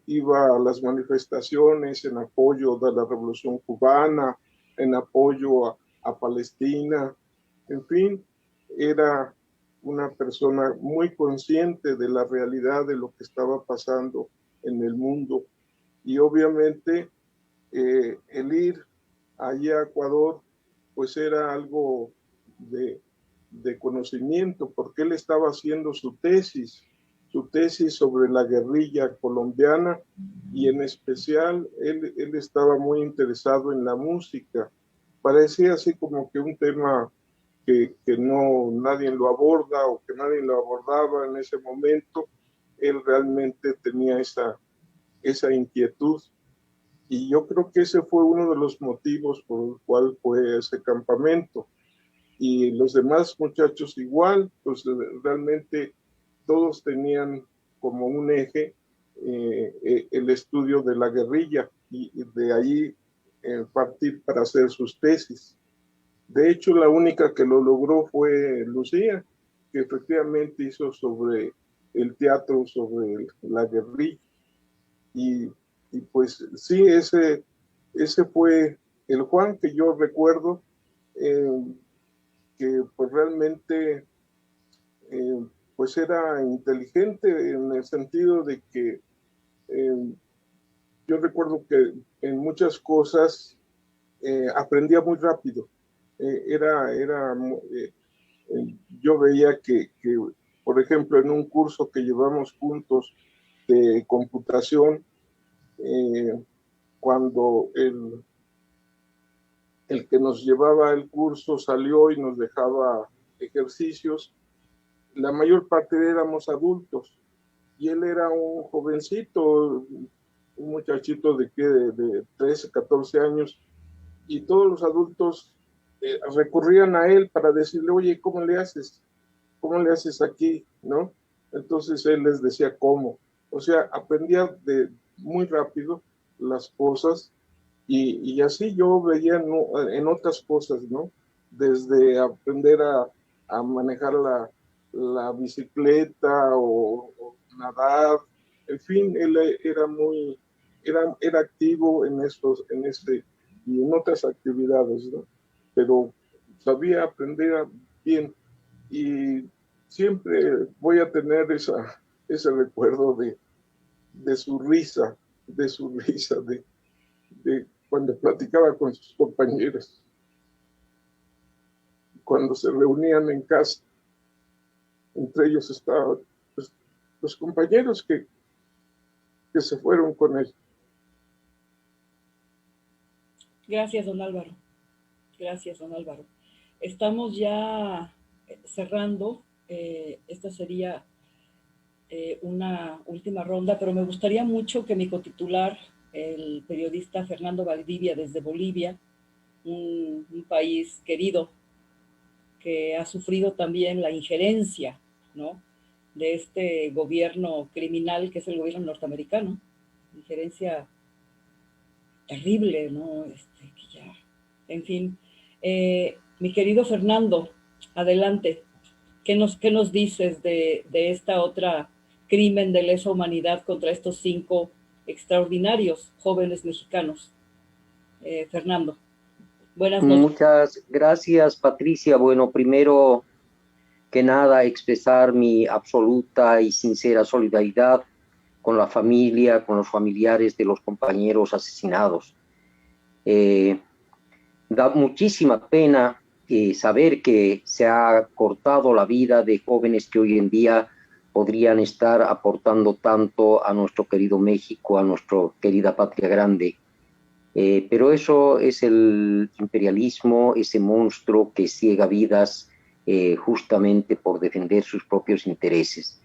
Iba a las manifestaciones en apoyo de la Revolución Cubana, en apoyo a Palestina, en fin, era una persona muy consciente de la realidad de lo que estaba pasando en el mundo. Y obviamente el ir allá a Ecuador, pues era algo de conocimiento, porque él estaba haciendo su tesis sobre la guerrilla colombiana, y en especial él estaba muy interesado en la música. Parecía así como que un tema que no nadie lo aborda o que nadie lo abordaba en ese momento. Él realmente tenía esa inquietud, y yo creo que ese fue uno de los motivos por el cual fue ese campamento. Y los demás muchachos igual, pues realmente todos tenían como un eje el estudio de la guerrilla, y de ahí partir para hacer sus tesis. De hecho, la única que lo logró fue Lucía, que efectivamente hizo sobre el teatro, sobre la guerrilla. Y pues sí, ese fue el Juan que yo recuerdo, que pues realmente pues era inteligente en el sentido de que yo recuerdo que en muchas cosas aprendía muy rápido. Yo veía que, por ejemplo, en un curso que llevamos juntos de computación, cuando el que nos llevaba el curso salió y nos dejaba ejercicios, la mayor parte éramos adultos, y él era un jovencito, un muchachito de 13, 14 años, y todos los adultos recurrían a él para decirle, oye, ¿cómo le haces? ¿Cómo le haces aquí? ¿No? Entonces él les decía cómo. O sea, aprendía muy rápido las cosas, y así yo veía en otras cosas, ¿no? Desde aprender a manejar la bicicleta o nadar, en fin, él era activo en y en otras actividades, ¿no? Pero sabía aprender bien, y siempre voy a tener ese recuerdo de su risa, de cuando platicaba con sus compañeros, cuando se reunían en casa. Entre ellos estaban los compañeros que se fueron con él. Gracias, don Álvaro. Gracias, don Álvaro. Estamos ya cerrando. Esta sería una última ronda, pero me gustaría mucho que mi cotitular, el periodista Fernando Valdivia desde Bolivia, un país querido que ha sufrido también la injerencia, ¿no?, de este gobierno criminal que es el gobierno norteamericano, injerencia terrible, ¿no? Que ya, en fin. Mi querido Fernando, adelante. ¿Qué nos dices de esta otra crimen de lesa humanidad contra estos 5 extraordinarios jóvenes mexicanos? Fernando, buenas noches. Muchas gracias, Patricia. Bueno, primero que nada, expresar mi absoluta y sincera solidaridad con la familia, con los familiares de los compañeros asesinados. Da muchísima pena saber que se ha cortado la vida de jóvenes que hoy en día podrían estar aportando tanto a nuestro querido México, a nuestra querida patria grande. Pero eso es el imperialismo, ese monstruo que ciega vidas justamente por defender sus propios intereses.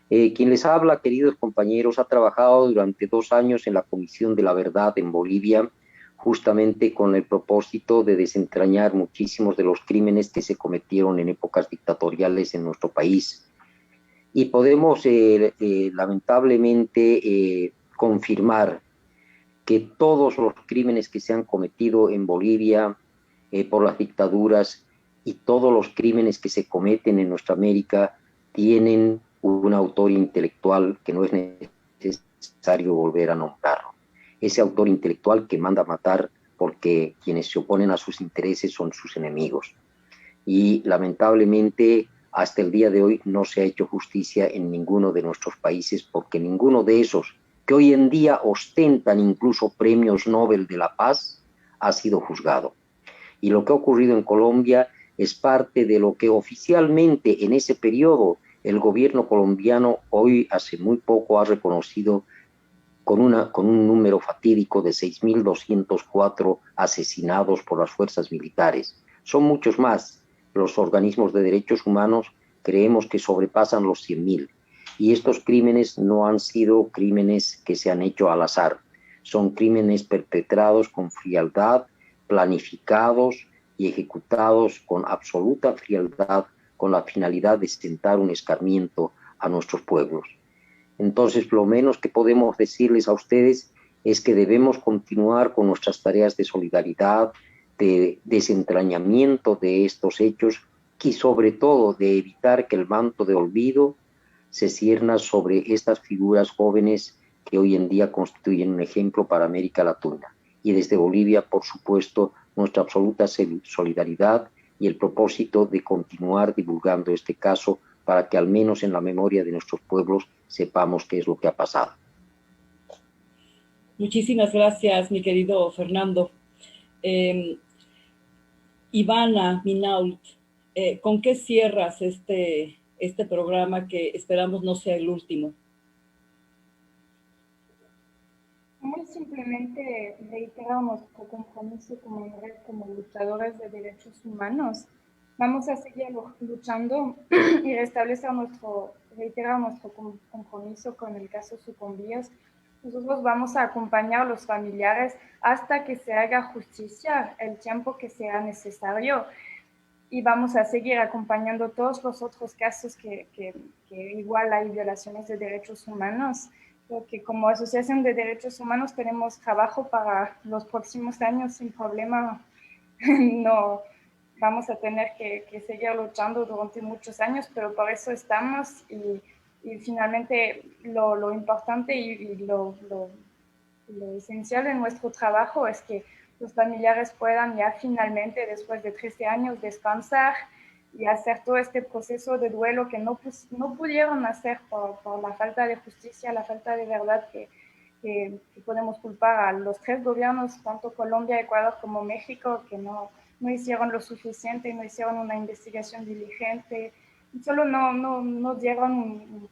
Quien les habla, queridos compañeros, ha trabajado durante 2 años en la Comisión de la Verdad en Bolivia, justamente con el propósito de desentrañar muchísimos de los crímenes que se cometieron en épocas dictatoriales en nuestro país. Y podemos lamentablemente confirmar que todos los crímenes que se han cometido en Bolivia por las dictaduras y todos los crímenes que se cometen en nuestra América tienen un autor intelectual que no es necesario volver a nombrarlo. Ese autor intelectual que manda a matar porque quienes se oponen a sus intereses son sus enemigos. Y lamentablemente hasta el día de hoy no se ha hecho justicia en ninguno de nuestros países, porque ninguno de esos que hoy en día ostentan incluso premios Nobel de la Paz ha sido juzgado. Y lo que ha ocurrido en Colombia es parte de lo que oficialmente en ese periodo el gobierno colombiano hoy hace muy poco ha reconocido con un número fatídico de 6.204 asesinados por las fuerzas militares. Son muchos más. Los organismos de derechos humanos creemos que sobrepasan los 100.000. Y estos crímenes no han sido crímenes que se han hecho al azar. Son crímenes perpetrados con frialdad, planificados y ejecutados con absoluta frialdad, con la finalidad de sentar un escarmiento a nuestros pueblos. Entonces, lo menos que podemos decirles a ustedes es que debemos continuar con nuestras tareas de solidaridad, de desentrañamiento de estos hechos y sobre todo de evitar que el manto de olvido se cierna sobre estas figuras jóvenes que hoy en día constituyen un ejemplo para América Latina. Y desde Bolivia, por supuesto, nuestra absoluta solidaridad y el propósito de continuar divulgando este caso para que al menos en la memoria de nuestros pueblos sepamos qué es lo que ha pasado. Muchísimas gracias, mi querido Fernando. Ivana Minault, ¿con qué cierras este programa que esperamos no sea el último? Muy simplemente reiterar nuestro compromiso como red, como luchadores de derechos humanos. Vamos a seguir luchando y reiterar nuestro compromiso con el caso Sucumbíos. Nosotros vamos a acompañar a los familiares hasta que se haga justicia el tiempo que sea necesario. Y vamos a seguir acompañando todos los otros casos que igual hay violaciones de derechos humanos, porque como Asociación de Derechos Humanos tenemos trabajo para los próximos años sin problema. No vamos a tener que seguir luchando durante muchos años, pero por eso estamos y finalmente lo importante y lo esencial de nuestro trabajo es que los familiares puedan ya finalmente, después de 13 años, descansar y hacer todo este proceso de duelo que no pudieron hacer por la falta de justicia, la falta de verdad que podemos culpar a los tres gobiernos, tanto Colombia, Ecuador como México, que no hicieron lo suficiente, no hicieron una investigación diligente, solo no dieron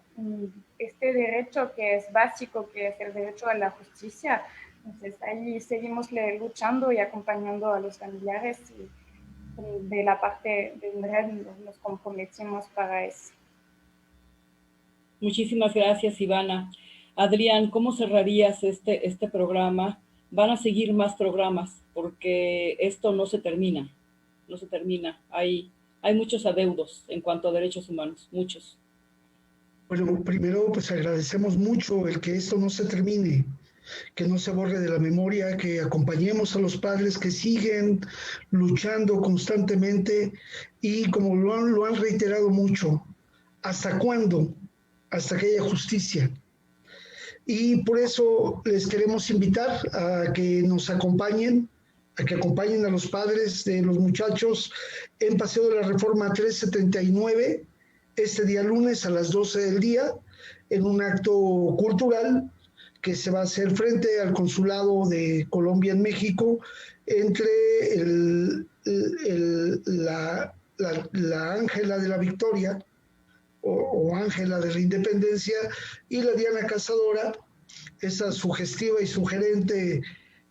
este derecho que es básico, que es el derecho a la justicia. Entonces ahí seguimos luchando y acompañando a los familiares y de la parte de red nos comprometimos para eso. Muchísimas gracias, Ivana. Adrián, ¿cómo cerrarías este programa? Van a seguir más programas porque esto no se termina, Hay muchos adeudos en cuanto a derechos humanos, muchos. Bueno, primero pues agradecemos mucho el que esto no se termine, que no se borre de la memoria, que acompañemos a los padres que siguen luchando constantemente y como lo han reiterado mucho, ¿hasta cuándo? Hasta que haya justicia. Y por eso les queremos invitar a que nos acompañen, a que acompañen a los padres de los muchachos en Paseo de la Reforma 379, este día lunes a las 12 del día, en un acto cultural que se va a hacer frente al Consulado de Colombia en México, entre la Ángela de la Victoria, o Ángela de la Independencia, y la Diana Cazadora, esa sugestiva y sugerente,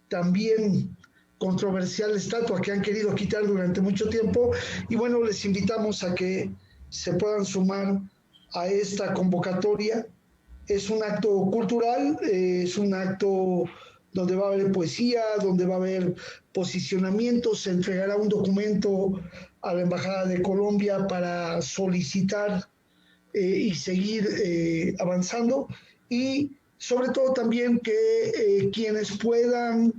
también controversial estatua que han querido quitar durante mucho tiempo. Y bueno, les invitamos a que se puedan sumar a esta convocatoria. Es un acto cultural, es un acto donde va a haber poesía, donde va a haber posicionamientos, se entregará un documento a la Embajada de Colombia para solicitar y seguir avanzando, y sobre todo también que quienes puedan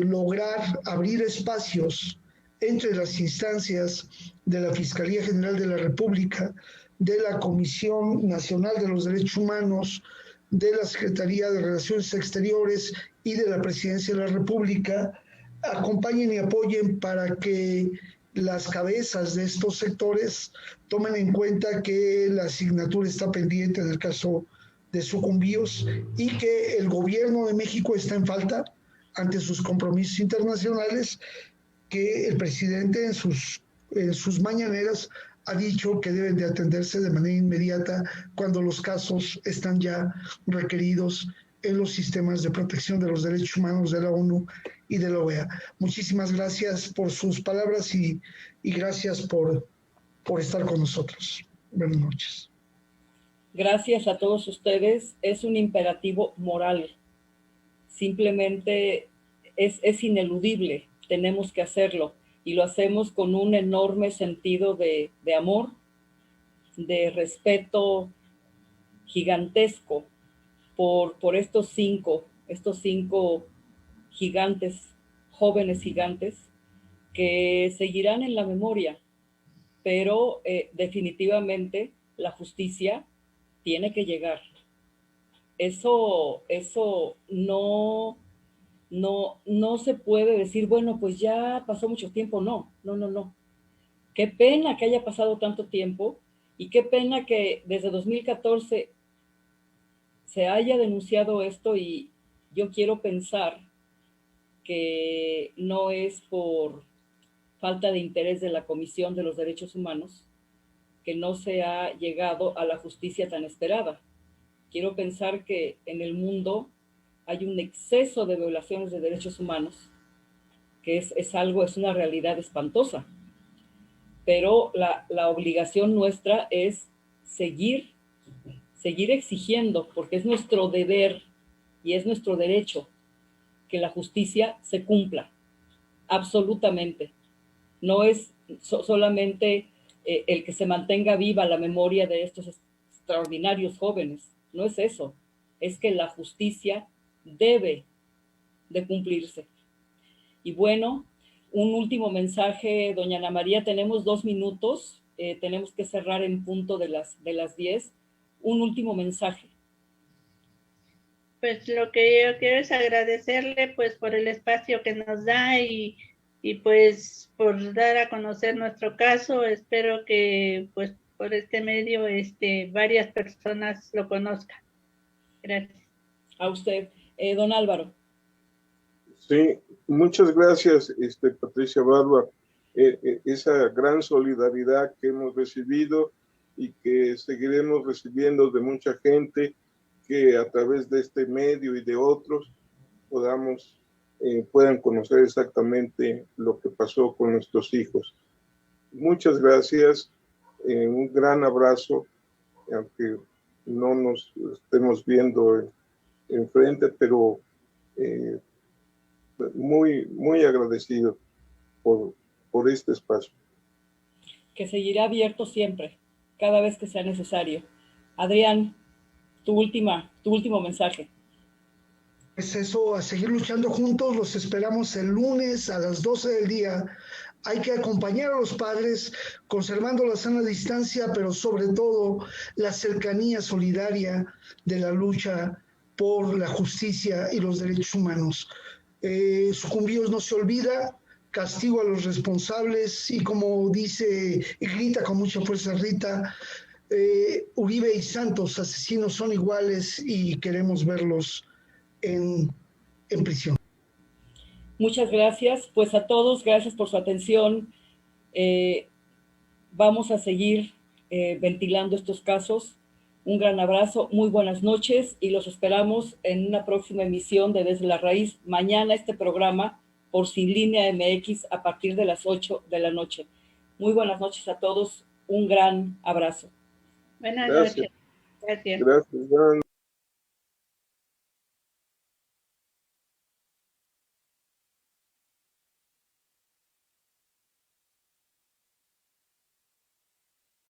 lograr abrir espacios entre las instancias de la Fiscalía General de la República, de la Comisión Nacional de los Derechos Humanos, de la Secretaría de Relaciones Exteriores y de la Presidencia de la República, acompañen y apoyen para que las cabezas de estos sectores tomen en cuenta que la asignatura está pendiente en el caso de Sucumbíos y que el gobierno de México está en falta ante sus compromisos internacionales, que el presidente en sus mañaneras ha dicho que deben de atenderse de manera inmediata cuando los casos están ya requeridos en los sistemas de protección de los derechos humanos de la ONU y de la OEA. Muchísimas gracias por sus palabras y gracias por estar con nosotros. Buenas noches. Gracias a todos ustedes. Es un imperativo moral. Simplemente es ineludible. Tenemos que hacerlo. Y lo hacemos con un enorme sentido de amor, de respeto gigantesco por estos cinco gigantes, jóvenes gigantes, que seguirán en la memoria, pero definitivamente la justicia tiene que llegar. Eso no se puede decir, bueno, pues ya pasó mucho tiempo. No. Qué pena que haya pasado tanto tiempo y qué pena que desde 2014 se haya denunciado esto, y yo quiero pensar que no es por falta de interés de la Comisión de los Derechos Humanos que no se ha llegado a la justicia tan esperada. Quiero pensar que en el mundo hay un exceso de violaciones de derechos humanos, que es una realidad espantosa. Pero la obligación nuestra es seguir exigiendo, porque es nuestro deber y es nuestro derecho que la justicia se cumpla, absolutamente. No es solamente el que se mantenga viva la memoria de estos extraordinarios jóvenes, no es eso, es que la justicia debe de cumplirse. Y bueno, un último mensaje, doña Ana María, tenemos 2 minutos, tenemos que cerrar en punto de las 10. Un último mensaje. Pues lo que yo quiero es agradecerle pues por el espacio que nos da y pues por dar a conocer nuestro caso. Espero que pues por este medio varias personas lo conozcan. Gracias. A usted. Don Álvaro. Sí, muchas gracias, Patricia Barba. Esa gran solidaridad que hemos recibido y que seguiremos recibiendo de mucha gente, que a través de este medio y de otros puedan conocer exactamente lo que pasó con nuestros hijos. Muchas gracias, un gran abrazo, aunque no nos estemos viendo enfrente, pero muy, muy agradecido por este espacio. Que seguirá abierto siempre, cada vez que sea necesario. Adrián, tu último mensaje. Es eso, a seguir luchando juntos. Los esperamos el lunes a las 12 del día. Hay que acompañar a los padres conservando la sana distancia, pero sobre todo la cercanía solidaria de la lucha por la justicia y los derechos humanos. Sucumbíos no se olvida, castigo a los responsables y, como dice y grita con mucha fuerza Rita, Uribe y Santos, asesinos son iguales y queremos verlos en prisión. Muchas gracias. Pues a todos, gracias por su atención. Vamos a seguir ventilando estos casos. Un gran abrazo, muy buenas noches y los esperamos en una próxima emisión de Desde la Raíz. Mañana este programa por Sin Línea MX a partir de las 8 de la noche. Muy buenas noches a todos. Un gran abrazo. Buenas noches. Gracias. Gracias.